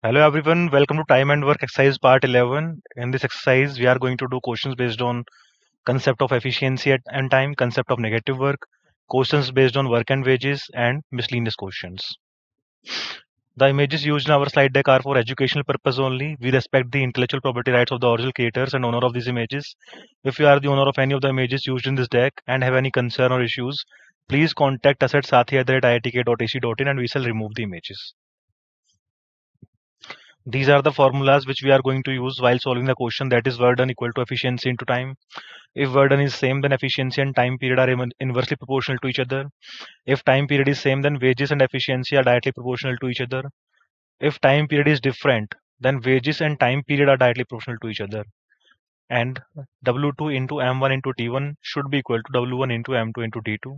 Hello everyone, welcome to Time and Work exercise part 11. In this exercise, we are going to do questions based on concept of efficiency and time, concept of negative work, questions based on work and wages, and miscellaneous questions. The images used in our slide deck are for educational purpose only. We respect the intellectual property rights of the original creators and owner of these images. If you are the owner of any of the images used in this deck and have any concern or issues, please contact us at sathee@iitk.ac.in and we shall remove the images. These are the formulas which we are going to use while solving the question, that is work done equal to efficiency into time. If work done is same, then efficiency and time period are inversely proportional to each other. If time period is same, then wages and efficiency are directly proportional to each other. If time period is different, then wages and time period are directly proportional to each other. And W2 into M1 into T1 should be equal to W1 into M2 into T2.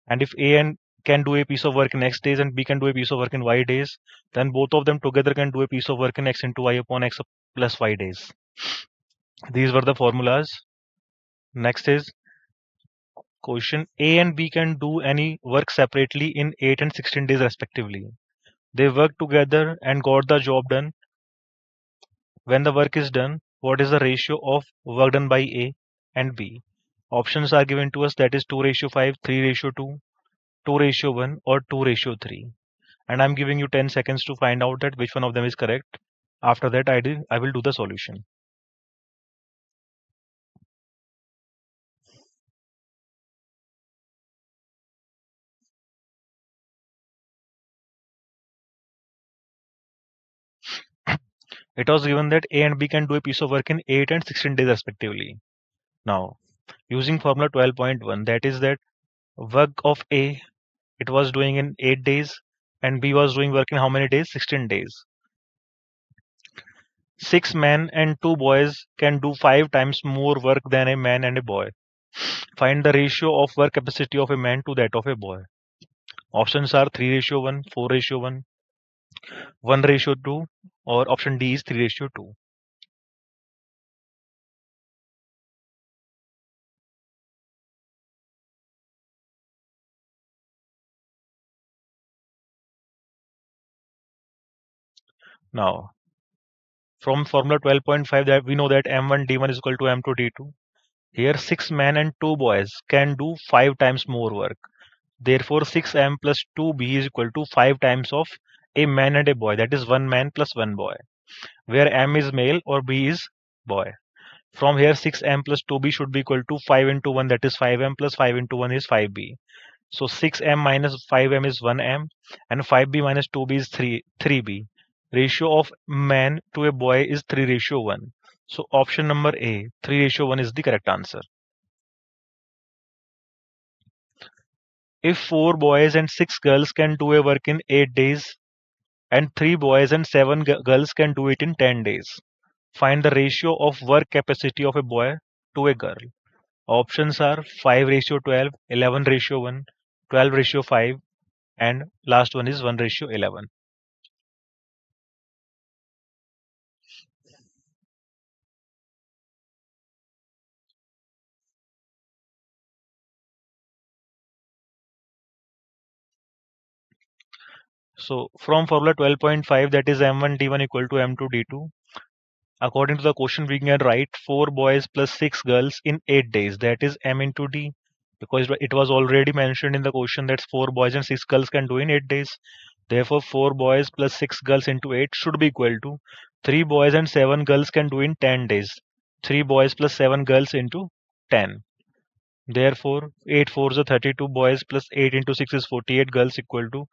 And if A and can do a piece of work in X days and B can do a piece of work in Y days, then both of them together can do a piece of work in X into Y upon X plus Y days. These were the formulas. Next is question. A and B can do any work separately in 8 and 16 days respectively. They worked together and got the job done. When the work is done, what is the ratio of work done by A and B? Options are given to us, that is 2:5, 3:2, 2:1 or 2:3. And I'm giving you 10 seconds to find out that which one of them is correct. After that, I will do the solution. It was given that A and B can do a piece of work in 8 and 16 days respectively. Now, using formula 12.1, that is that work of A, it was doing in 8 days and B was doing work in how many days? 16 days. 6 men and 2 boys can do 5 times more work than a man and a boy. Find the ratio of work capacity of a man to that of a boy. Options are 3:1, 4:1, 1:2, or option D is 3:2. Now, from formula 12.5, that we know that M1 D1 is equal to M2 D2. Here 6 men and 2 boys can do 5 times more work. Therefore 6M plus 2B is equal to 5 times of a man and a boy, that is 1 man plus 1 boy, where M is male or B is boy. From here 6M plus 2B should be equal to 5 into 1, that is 5M, plus 5 into 1 is 5B. So 6M minus 5M is 1M and 5B minus 2B is 3B. Ratio of man to a boy is 3:1. So option number A, 3:1 is the correct answer. If 4 boys and 6 girls can do a work in 8 days and 3 boys and 7 girls can do it in 10 days, find the ratio of work capacity of a boy to a girl. Options are 5:12, 11:1, 12:5, and last one is 1:11. So from formula 12.5, that is M1 D1 equal to M2 D2. According to the question, we can write 4 boys plus 6 girls in 8 days. That is M into D, because it was already mentioned in the question that 4 boys and 6 girls can do in 8 days. Therefore, 4 boys plus 6 girls into 8 should be equal to 3 boys and 7 girls can do in 10 days. 3 boys plus 7 girls into 10. Therefore, 8 fours are 32 boys plus 8 into 6 is 48 girls equal to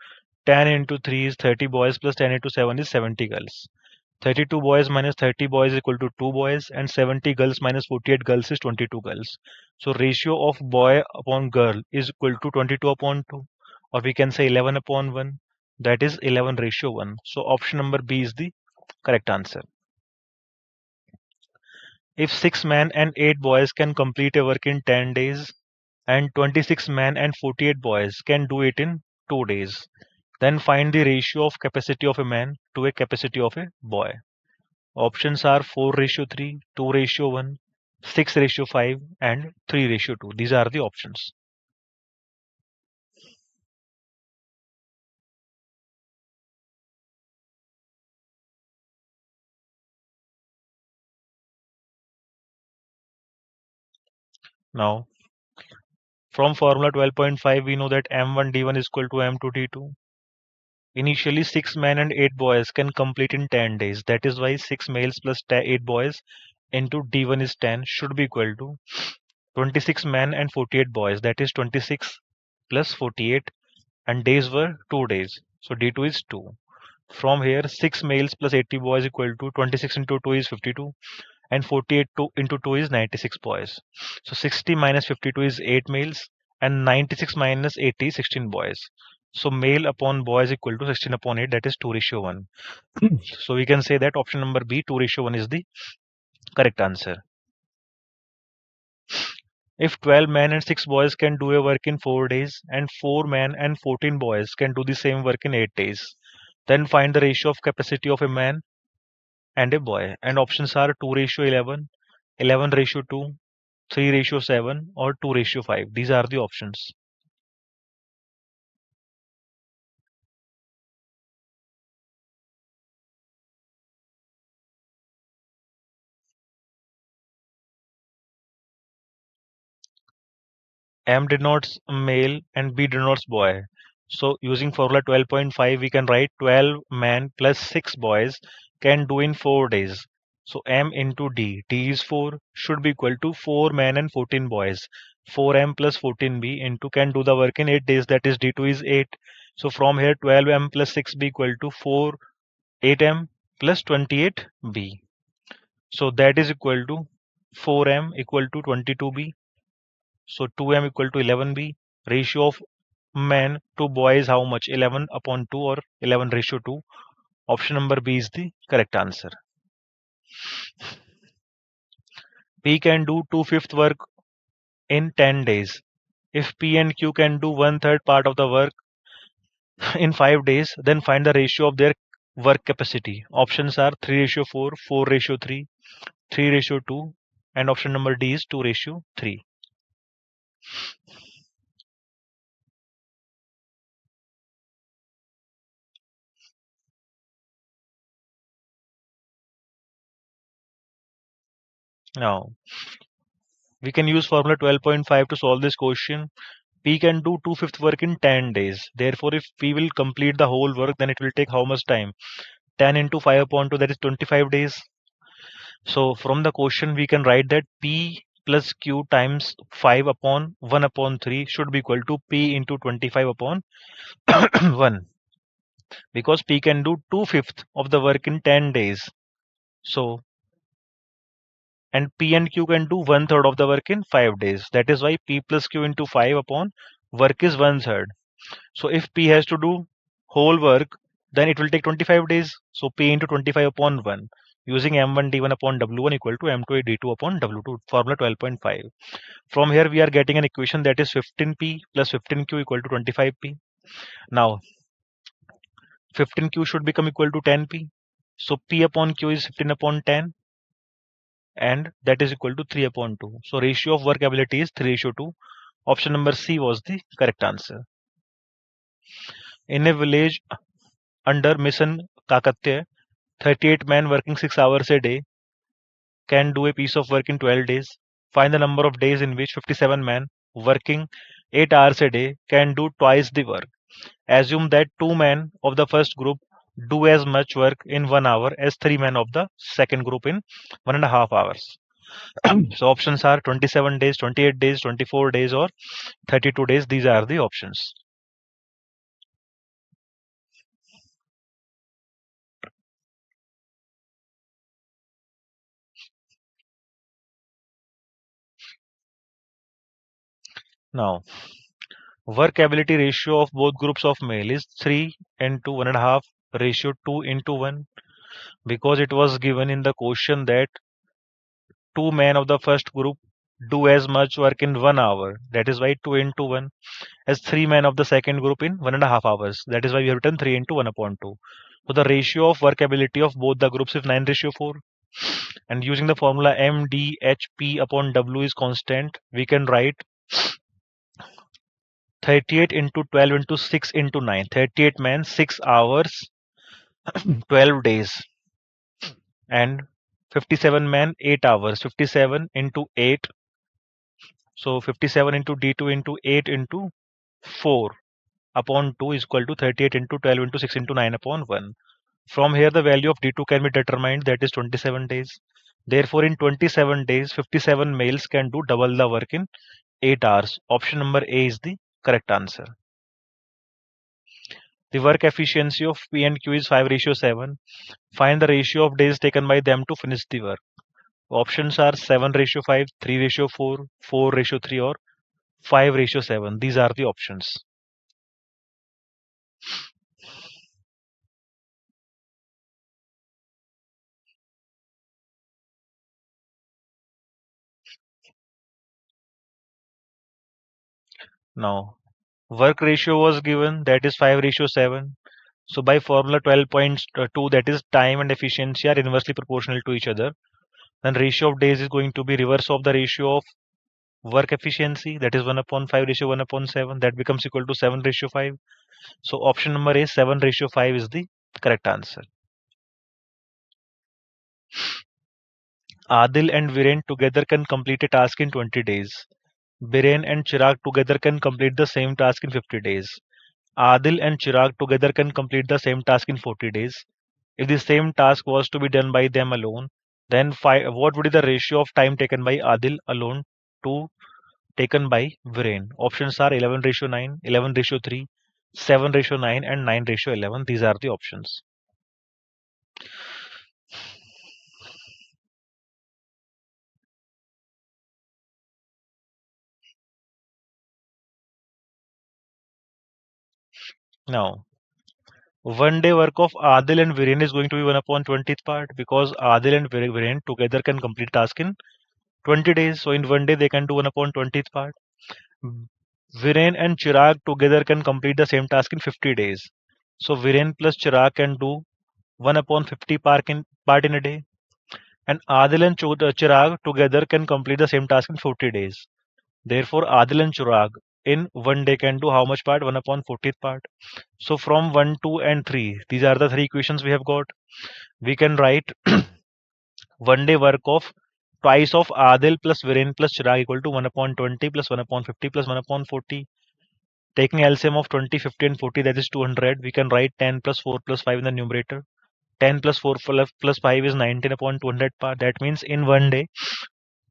10 into 3 is 30 boys plus 10 into 7 is 70 girls. 32 boys minus 30 boys is equal to 2 boys and 70 girls minus 48 girls is 22 girls. So ratio of boy upon girl is equal to 22 upon 2, or we can say 11 upon 1. That is 11:1. So option number B is the correct answer. If 6 men and 8 boys can complete a work in 10 days and 26 men and 48 boys can do it in 2 days, then find the ratio of capacity of a man to a capacity of a boy. Options are 4:3, 2:1, 6:5, and 3:2. These are the options. Now, from formula 12.5, we know that M1D1 is equal to M2D2. Initially, 6 men and 8 boys can complete in 10 days. That is why 6 males plus 8 boys into D1 is 10 should be equal to 26 men and 48 boys. That is 26 plus 48, and days were 2 days. So D2 is 2. From here, 6 males plus 80 boys equal to 26 into 2 is 52, and 48 into 2 is 96 boys. So 60 minus 52 is 8 males, and 96 minus 80 is 16 boys. So male upon boy is equal to 16 upon 8, that is 2:1. So we can say that option number B, 2:1, is the correct answer. If 12 men and 6 boys can do a work in 4 days, and 4 men and 14 boys can do the same work in 8 days, then find the ratio of capacity of a man and a boy. And options are 2:11, 11:2, 3:7, or 2:5. These are the options. M denotes male and B denotes boy. So using formula 12.5, we can write 12 men plus 6 boys can do in 4 days. So M into D is 4, should be equal to 4 men and 14 boys. 4M plus 14B into can do the work in 8 days, that is D2 is 8. So from here 12M plus 6B equal to 8M plus 28B. So that is equal to 4M equal to 22B. So 2M equal to 11B. Ratio of men to boys how much? 11 upon 2 or 11:2. Option number B is the correct answer. P can do 2/5 work in 10 days. If P and Q can do 1/3 part of the work in 5 days, then find the ratio of their work capacity. Options are 3:4, 4:3, 3:2, and option number D is 2:3. Now, we can use formula 12.5 to solve this question. P can do 2/5 work in 10 days. Therefore, if P will complete the whole work, then it will take how much time? 10 into 5 upon 2, that is 25 days. So from the question, we can write that P plus Q times 5 upon 1 upon 3 should be equal to P into 25 upon 1. Because P can do 2/5 of the work in 10 days. So, and P and Q can do 1/3 of the work in 5 days. That is why P plus Q into 5 upon work is 1/3. So if P has to do whole work, then it will take 25 days. So P into 25 upon 1, using M1 D1 upon W1 equal to M2 D2 upon W2, formula 12.5. From here we are getting an equation that is 15P plus 15Q equal to 25P. Now 15Q should become equal to 10P. So P upon Q is 15 upon 10, and that is equal to 3 upon 2. So ratio of work ability is 3:2. Option number C was the correct answer. In a village under Mission Kakatya, 38 men working 6 hours a day can do a piece of work in 12 days. Find the number of days in which 57 men working 8 hours a day can do twice the work. Assume that 2 men of the first group do as much work in 1 hour as 3 men of the second group in 1.5 hours. So options are 27 days, 28 days, 24 days, or 32 days. These are the options. Now, work ability ratio of both groups of male is 3 into 1.5 ratio 2 into 1, because it was given in the question that 2 men of the first group do as much work in 1 hour. That is why 2 into 1, as 3 men of the second group in 1.5 hours. That is why we have written 3 into 1 upon 2. So the ratio of work ability of both the groups is 9:4. And using the formula MDHP upon W is constant, we can write 38 into 12 into 6 into 9. 38 men, 6 hours, 12 days. And 57 men, 8 hours. 57 into 8 So 57 into D2 into 8 into 4 upon 2 is equal to 38 into 12 into 6 into 9 upon 1. From here, the value of D2 can be determined, that is 27 days. Therefore, in 27 days, 57 males can do double the work in 8 hours. Option number A is the correct answer. The work efficiency of P and Q is 5:7. Find the ratio of days taken by them to finish the work. Options are 7:5, 3:4, 4:3, or 5:7. These are the options. Now, work ratio was given, that is 5:7. So by formula 12.2, that is time and efficiency are inversely proportional to each other. Then ratio of days is going to be reverse of the ratio of work efficiency, that is 1 upon 5:1 upon 7. That becomes equal to 7:5. So option number A, 7:5 is the correct answer. Adil and Viren together can complete a task in 20 days. Biren and Chirag together can complete the same task in 50 days. Adil and Chirag together can complete the same task in 40 days. If the same task was to be done by them alone, then what would be the ratio of time taken by Adil alone to taken by Viren? Options are 11:9, 11:3, 7:9, and 9:11. These are the options. Now, 1 day work of Adil and Viren is going to be 1 upon 20th part, because Adil and Viren together can complete task in 20 days. So in 1 day they can do 1 upon 20th part. Viren and Chirag together can complete the same task in 50 days. So Viren plus Chirag can do 1 upon 50 part in a day. And Adil and Chirag together can complete the same task in 40 days. Therefore, Adil and Chirag in 1 day can do how much part? 1 upon 40th part. So from 1, 2, and 3, these are the three equations we have got. We can write 1 day work of twice of Adil plus Viren plus Chirag equal to 1 upon 20 plus 1 upon 50 plus 1 upon 40. Taking LCM of 20, 50, and 40, that is 200. We can write 10 plus 4 plus 5 in the numerator. 10 plus 4 plus 5 is 19 upon 200 part. That means in 1 day,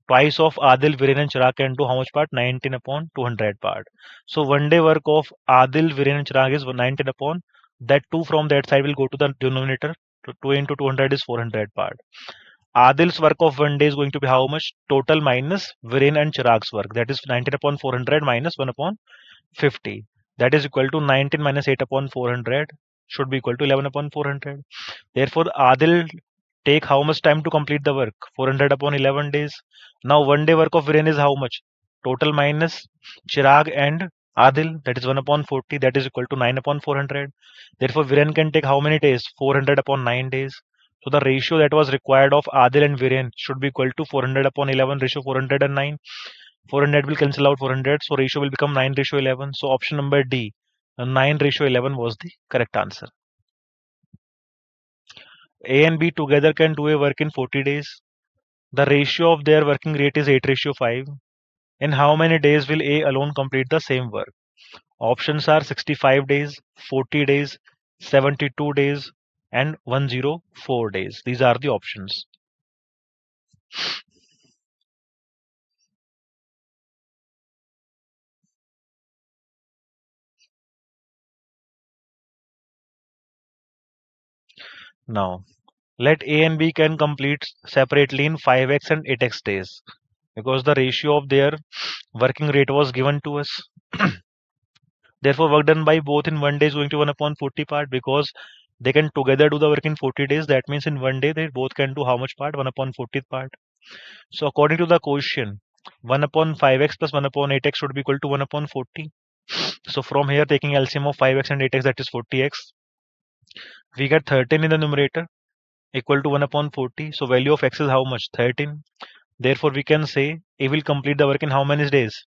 twice of Adil, Viren, and Chirag can do how much part? 19 upon 200 part. So 1 day work of Adil, Viren, and Chirag is 19 upon. That 2 from that side will go to the denominator. 2 into 200 is 400 part. Adil's work of 1 day is going to be how much? Total minus Viren and Chirag's work. That is 19 upon 400 minus 1 upon 50. That is equal to 19 minus 8 upon 400 should be equal to 11 upon 400. Therefore, Adil take how much time to complete the work? 400 upon 11 days. Now 1 day work of Viren is how much? Total minus Chirag and Adil, that is 1 upon 40, that is equal to 9 upon 400. Therefore, Viren can take how many days? 400 upon 9 days. So the ratio that was required of Adil and Viren should be equal to 400 upon 11 ratio 409. 400 will cancel out 400, so ratio will become 9:11. So option number D, 9:11 was the correct answer. A and B together can do a work in 40 days. The ratio of their working rate is 8:5. In how many days will A alone complete the same work? Options are 65 days, 40 days, 72 days, and 104 days. These are the options. Now, let A and B can complete separately in 5x and 8x days, because the ratio of their working rate was given to us. Therefore, work done by both in 1 day is going to 1 upon 40 part, because they can together do the work in 40 days. That means in 1 day they both can do how much part? 1 upon 40th part. So according to the question, 1 upon 5x plus 1 upon 8x should be equal to 1 upon 40. So from here, taking LCM of 5x and 8x, that is 40x, we get 13 in the numerator equal to 1 upon 40. So value of x is how much? 13. Therefore, we can say A will complete the work in how many days?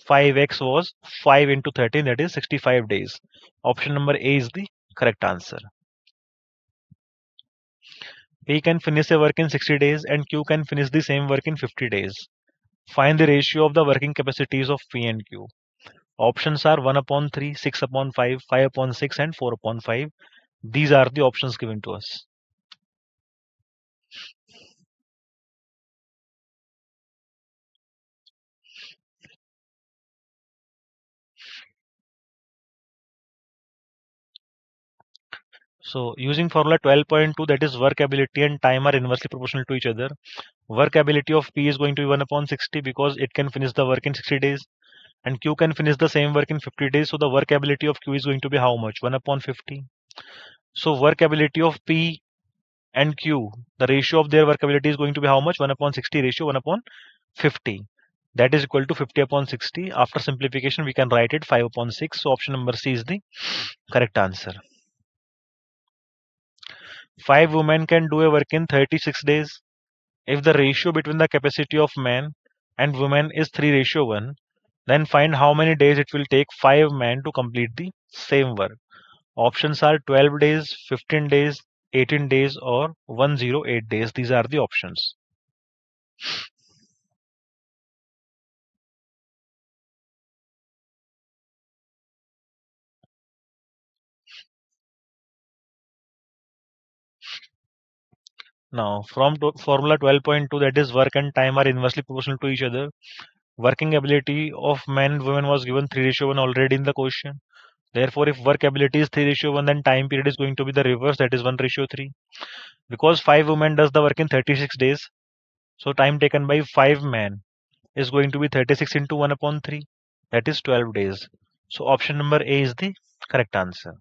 5x was 5 into 13, that is 65 days. Option number A is the correct answer. P can finish a work in 60 days and Q can finish the same work in 50 days. Find the ratio of the working capacities of P and Q. Options are 1 upon 3, 6 upon 5, 5 upon 6, and 4 upon 5. These are the options given to us. So using formula 12.2, that is work ability and time are inversely proportional to each other. Work ability of P is going to be 1 upon 60 because it can finish the work in 60 days, and Q can finish the same work in 50 days. So the work ability of Q is going to be how much? 1 upon 50. So work ability of P and Q, the ratio of their work ability is going to be how much? 1 upon 60 ratio 1 upon 50. That is equal to 50 upon 60. After simplification, we can write it 5 upon 6. So option number C is the correct answer. 5 women can do a work in 36 days. If the ratio between the capacity of men and women is 3:1, then find how many days it will take 5 men to complete the same work. Options are 12 days, 15 days, 18 days, or 108 days. These are the options. Now, from formula 12.2, that is work and time are inversely proportional to each other. Working ability of men and women was given 3:1 already in the question. Therefore, if work ability is 3:1, then time period is going to be the reverse, that is 1:3. Because 5 women does the work in 36 days, so time taken by 5 men is going to be 36 into 1 upon 3, that is 12 days. So option number A is the correct answer.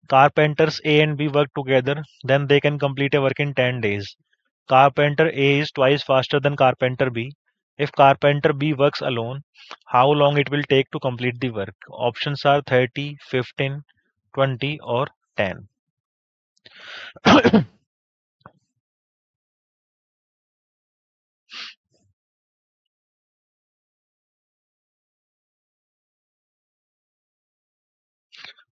Carpenters A and B work together, then they can complete a work in 10 days. Carpenter A is twice faster than Carpenter B. If Carpenter B works alone, how long it will take to complete the work? Options are 30, 15, 20, or 10.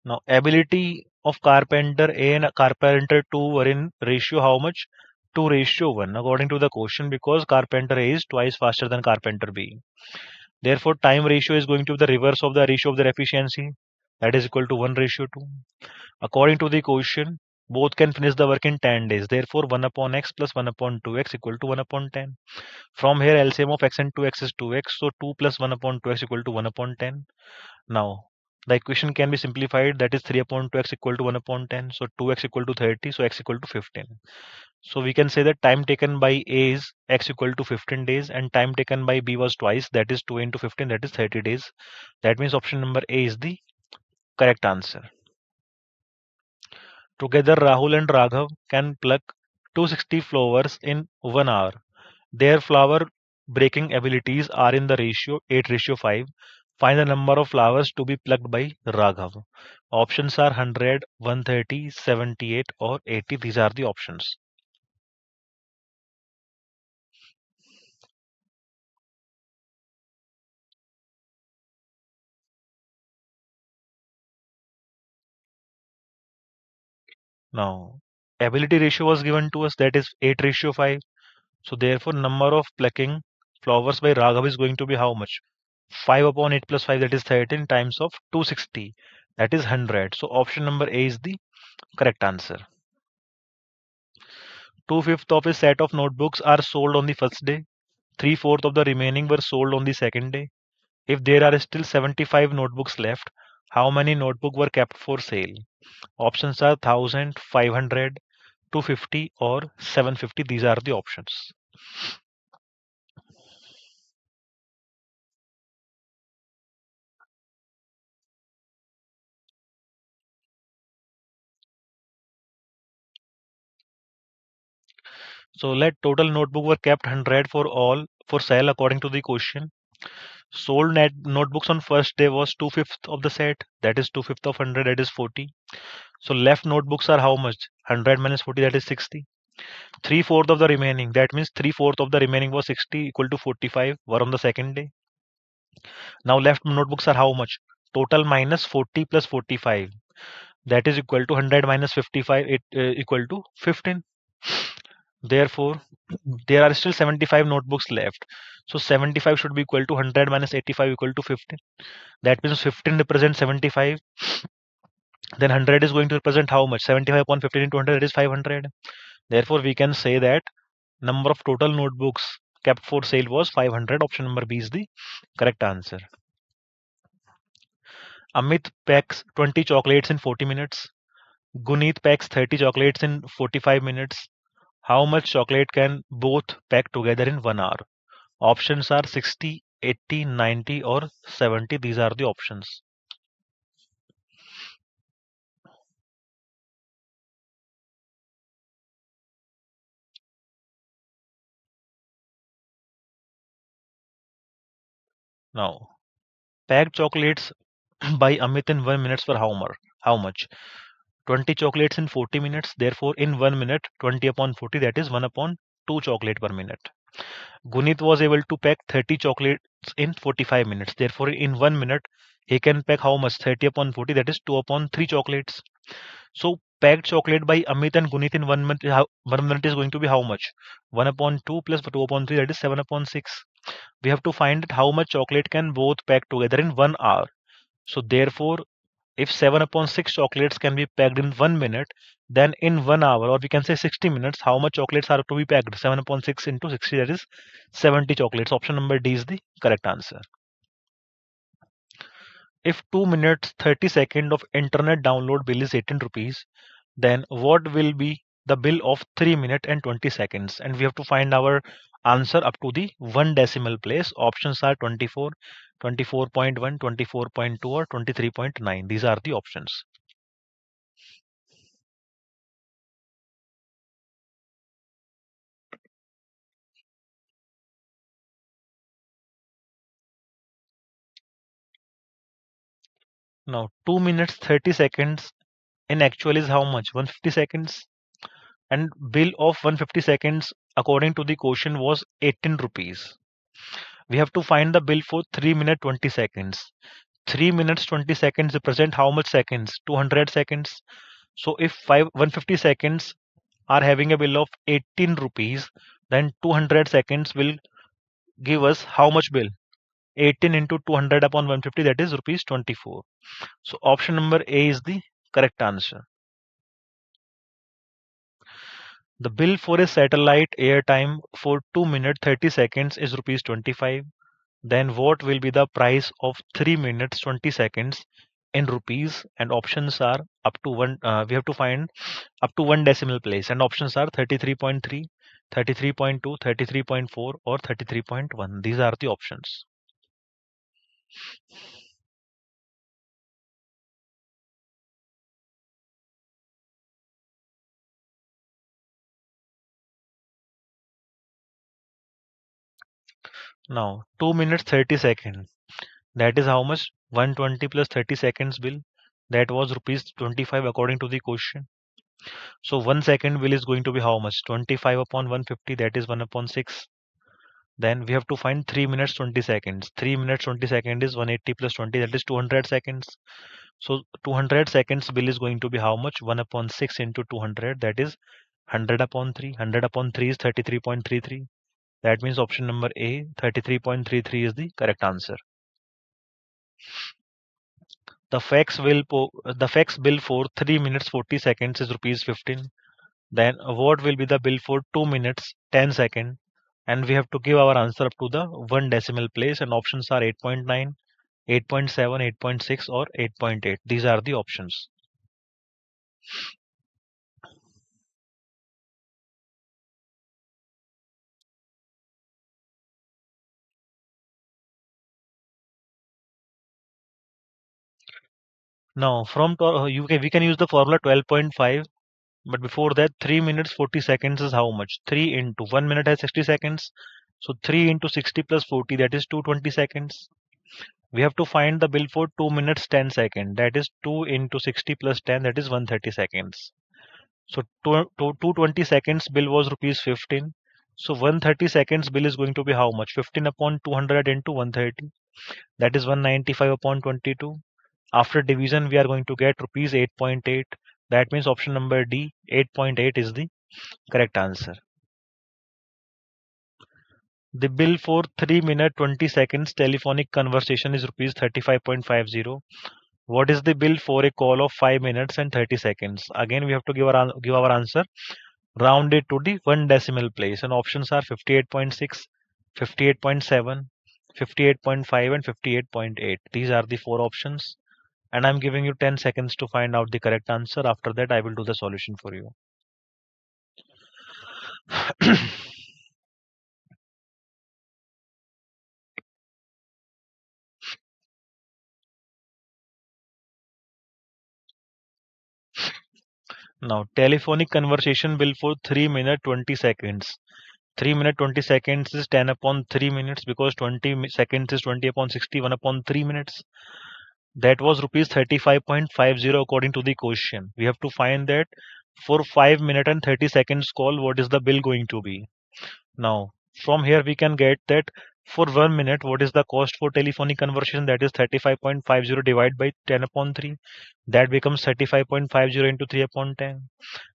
Now, ability of Carpenter A and Carpenter 2 were in ratio how much? 2:1 according to the question, because Carpenter A is twice faster than Carpenter B. Therefore, time ratio is going to be the reverse of the ratio of their efficiency, that is equal to 1:2. According to the question, both can finish the work in 10 days. Therefore, 1 upon x plus 1 upon 2x equal to 1 upon 10. From here, LCM of x and 2x is 2x. So 2 plus 1 upon 2x equal to 1 upon 10. Now, the equation can be simplified. That is 3 upon 2x equal to 1 upon 10. So 2x equal to 30. So x equal to 15. So we can say that time taken by A is x equal to 15 days, and time taken by B was twice. That is 2 into 15. That is 30 days. That means option number A is the correct answer. Together, Rahul and Raghav can pluck 260 flowers in 1 hour. Their flower breaking abilities are in the ratio 8:5. Find the number of flowers to be plucked by Raghav. Options are 100, 130, 78, or 80. These are the options. Now, ability ratio was given to us, that is 8:5. So therefore, number of plucking flowers by Raghav is going to be how much? 5 upon 8 plus 5, that is 13 times of 260. That is 100. So option number A is the correct answer. 2/5 of a set of notebooks are sold on the first day. 3/4 of the remaining were sold on the second day. If there are still 75 notebooks left, how many notebooks were kept for sale? Options are 1000, 500, 250, or 750. These are the options. So let total notebook were kept 100 for all for sale according to the question. Sold net notebooks on first day was 2/5 of the set. That is 2/5 of 100. That is 40. So left notebooks are how much? 100 minus 40. That is 60. 3/4 of the remaining. That means 3/4 of the remaining was 60 equal to 45 were on the second day. Now left notebooks are how much? Total minus 40 plus 45. That is equal to 100 minus 55. It equal to 15. Therefore, there are still 75 notebooks left. So 75 should be equal to 100 minus 85 equal to 15. That means 15 represents 75. Then 100 is going to represent how much? 75 upon 15 into 100 is 500. Therefore, we can say that number of total notebooks kept for sale was 500. Option number B is the correct answer. Amit packs 20 chocolates in 40 minutes. Guneet packs 30 chocolates in 45 minutes. How much chocolate can both pack together in 1 hour? Options are 60, 80, 90 or 70. These are the options. Now, packed chocolates by Amit in 1 minute for how much? 20 chocolates in 40 minutes. Therefore, in 1 minute, 20 upon 40, that is 1 upon 2 chocolate per minute. Gunit was able to pack 30 chocolates in 45 minutes. Therefore, in 1 minute, he can pack how much? 30 upon 40, that is 2 upon 3 chocolates. So, packed chocolate by Amit and Gunit in 1 minute, 1 minute is going to be how much? 1 upon 2 plus 2 upon 3, that is 7 upon 6. We have to find how much chocolate can both pack together in 1 hour. So, therefore, if 7 upon 6 chocolates can be packed in 1 minute, then in 1 hour, or we can say 60 minutes, how much chocolates are to be packed? 7 upon 6 into 60, that is 70 chocolates. Option number D is the correct answer. If 2 minutes 30 seconds of internet download bill is 18 rupees, then what will be the bill of 3 minutes and 20 seconds? And we have to find our answer up to the 1 decimal place. Options are 24, 24.1, 24.2 or 23.9. These are the options. Now 2 minutes 30 seconds in actual is how much? 150 seconds. And bill of 150 seconds according to the question was 18 rupees. We have to find the bill for 3 minutes 20 seconds. 3 minutes 20 seconds represent how much seconds? 200 seconds. So if 150 seconds are having a bill of 18 rupees, then 200 seconds will give us how much bill? 18 into 200 upon 150, that is rupees 24. So option number A is the correct answer. The bill for a satellite airtime for 2 minutes 30 seconds is rupees 25. Then what will be the price of 3 minutes 20 seconds in rupees? And options are up to one. We have to find up to 1 decimal place. And options are 33.3, 33.2, 33.4 or 33.1. These are the options. Now 2 minutes 30 seconds. That is how much? 120 plus 30 seconds bill. That was rupees 25 according to the question. So 1 second bill is going to be how much? 25 upon 150, that is 1 upon 6. Then we have to find 3 minutes 20 seconds. 3 minutes 20 seconds is 180 plus 20, that is 200 seconds. So 200 seconds bill is going to be how much? 1 upon 6 into 200, that is 100 upon 3. 100 upon 3 is 33.33. That means option number A, 33.33 is the correct answer. The fax bill for 3 minutes 40 seconds is rupees 15. Then what will be the bill for 2 minutes 10 seconds? And we have to give our answer up to the 1 decimal place, and options are 8.9, 8.7, 8.6 or 8.8. These are the options. Now we can use the formula 12.5, but before that 3 minutes 40 seconds is how much? 3 into 1 minute has 60 seconds. So 3 into 60 plus 40, that is 220 seconds. We have to find the bill for 2 minutes 10 seconds. That is 2 into 60 plus 10, that is 130 seconds. So 220 seconds bill was rupees 15. So 130 seconds bill is going to be how much? 15 upon 200 into 130. That is 195 upon 22. After division, we are going to get rupees 8.8. That means option number D, 8.8 is the correct answer. The bill for 3 minute 20 seconds telephonic conversation is rupees 35.50. What is the bill for a call of 5 minutes and 30 seconds? Again, we have to give our answer rounded to the one decimal place. And options are 58.6, 58.7, 58.5, and 58.8. These are the four options. And I'm giving you 10 seconds to find out the correct answer. After that, I will do the solution for you. Now, telephonic conversation bill for 3 minute 20 seconds. 3 minute 20 seconds is 10 upon 3 minutes because 20 seconds is 20 upon 61 upon 3 minutes. That was rupees 35.50 according to the question. We have to find that for 5 minute and 30 seconds call, what is the bill going to be? Now, from here we can get that for 1 minute, what is the cost for telephonic conversation? That is 35.50 divided by 10 upon 3. That becomes 35.50 into 3 upon 10.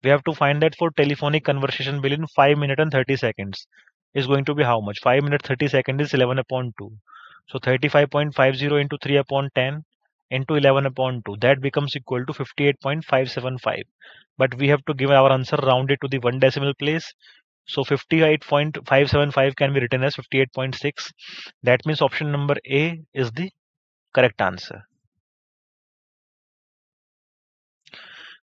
We have to find that for telephonic conversation bill in 5 minutes and 30 seconds is going to be how much? 5 minutes 30 seconds is 11 upon 2. So 35.50 into 3 upon 10 into 11 upon 2. That becomes equal to 58.575. But we have to give our answer rounded to the one decimal place. So 58.575 can be written as 58.6. That means option number A is the correct answer.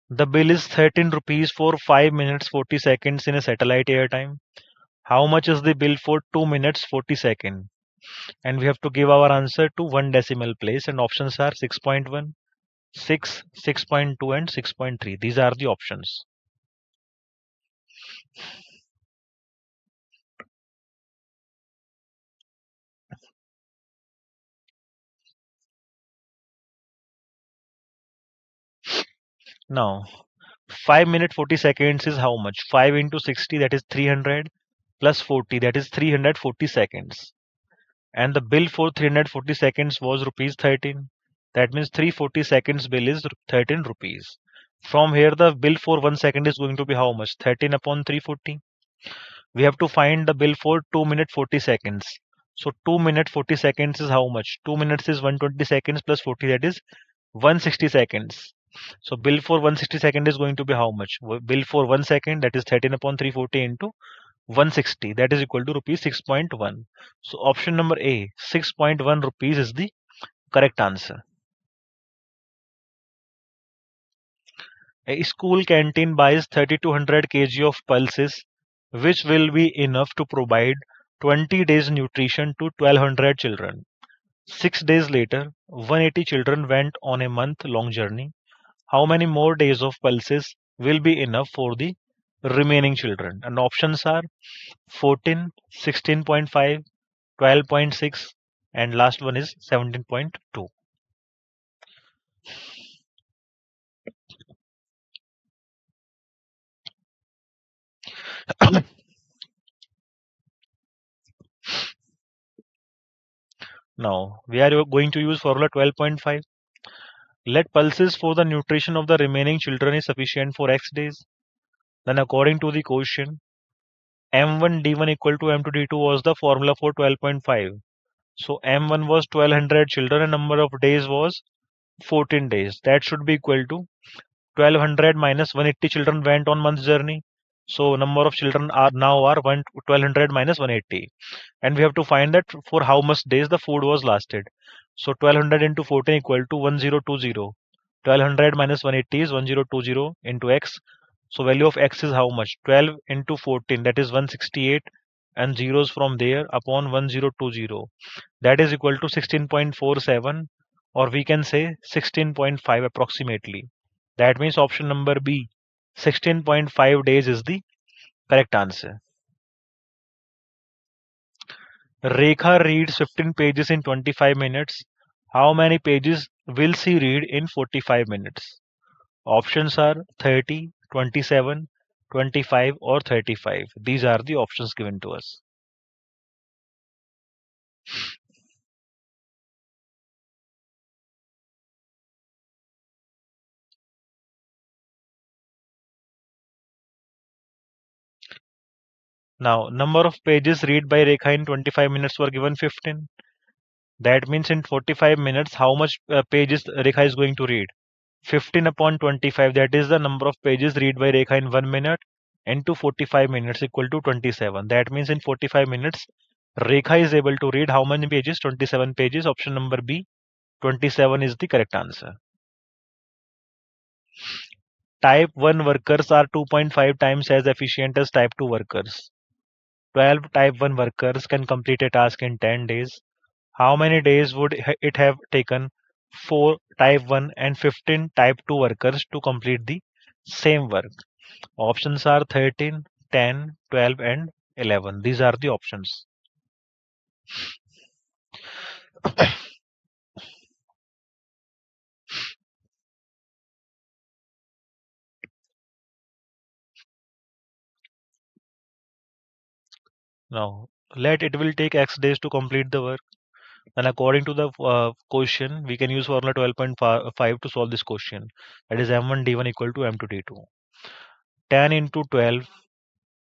The bill is 13 rupees for 5 minutes 40 seconds in a satellite airtime. How much is the bill for 2 minutes 40 seconds? And we have to give our answer to one decimal place, and options are 6.1, 6, 6.2, and 6.3. These are the options. Now, 5 minutes 40 seconds is how much? 5 into 60, that is 300, plus 40, that is 340 seconds. And the bill for 340 seconds was rupees 13. That means 340 seconds bill is 13 rupees. From here, the bill for 1 second is going to be how much? 13 upon 340. We have to find the bill for 2 minutes 40 seconds. So 2 minutes 40 seconds is how much? 2 minutes is 120 seconds plus 40, that is 160 seconds. So bill for 160 second is going to be how much? Bill for 1 second, that is 13 upon 340 into 160, that is equal to rupees 6.1. So option number A, 6.1 rupees is the correct answer. A school canteen buys 3200 kg of pulses, which will be enough to provide 20 days nutrition to 1200 children. 6 days later, 180 children went on a month long journey. How many more days of pulses will be enough for the remaining children? And options are 14, 16.5, 12.6, and last one is 17.2. Now, we are going to use formula 12.5. Let pulses for the nutrition of the remaining children is sufficient for X days. Then according to the question, M1 D1 equal to M2 D2 was the formula for 12.5. So M1 was 1200 children and number of days was 14 days. That should be equal to 1200 minus 180 children went on month's journey. So number of children are now are 1200 minus 180. And we have to find that for how much days the food was lasted. So 1200 into 14 equal to 1020. 1200 minus 180 is 1020 into x. So value of x is how much? 12 into 14, that is 168, and zeros from there upon 1020. That is equal to 16.47, or we can say 16.5 approximately. That means option number B, 16.5 days is the correct answer. Rekha reads 15 pages in 25 minutes. How many pages will she read in 45 minutes? Options are 30, 27, 25, or 35. These are the options given to us. Now, number of pages read by Rekha in 25 minutes were given 15. That means in 45 minutes, how much pages Rekha is going to read? 15 upon 25, that is the number of pages read by Rekha in 1 minute, into 45 minutes equal to 27. That means in 45 minutes, Rekha is able to read how many pages? 27 pages. Option number B, 27 is the correct answer. Type 1 workers are 2.5 times as efficient as type 2 workers. 12 type 1 workers can complete a task in 10 days. How many days would it have taken 4 type 1 and 15 type 2 workers to complete the same work? Options are 13, 10, 12, and 11. These are the options. Now, let it will take X days to complete the work. And according to the question, we can use formula 12.5 to solve this question. That is M1 D1 equal to M2 D2. 10 into 12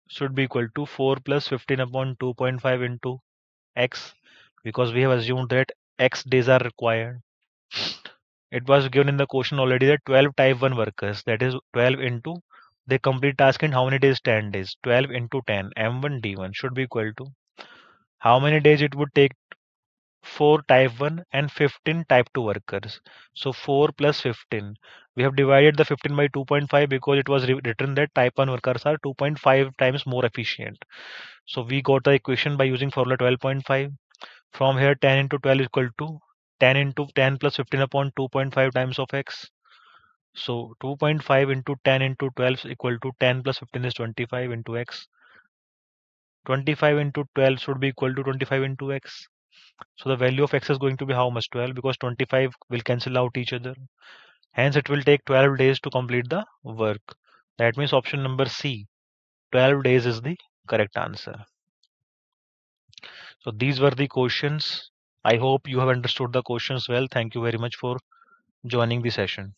should be equal to 4 plus 15 upon 2.5 into X, because we have assumed that X days are required. It was given in the question already that 12 type 1 workers, that is 12 into, they complete task in how many days? 10 days. 12 into 10, M1 D1 should be equal to how many days it would take 4 type 1 and 15 type 2 workers. So 4 plus 15. We have divided the 15 by 2.5 because it was written that type 1 workers are 2.5 times more efficient. So we got the equation by using formula 12.5. From here 10 into 12 is equal to 10 into 10 plus 15 upon 2.5 times of x. So 2.5 into 10 into 12 is equal to 10 plus 15 is 25 into x. 25 into 12 should be equal to 25 into x. So the value of x is going to be how much? 12, because 25 will cancel out each other. Hence it will take 12 days to complete the work. That means option number C, 12 days is the correct answer. So these were the questions. I hope you have understood the questions well. Thank you very much for joining the session.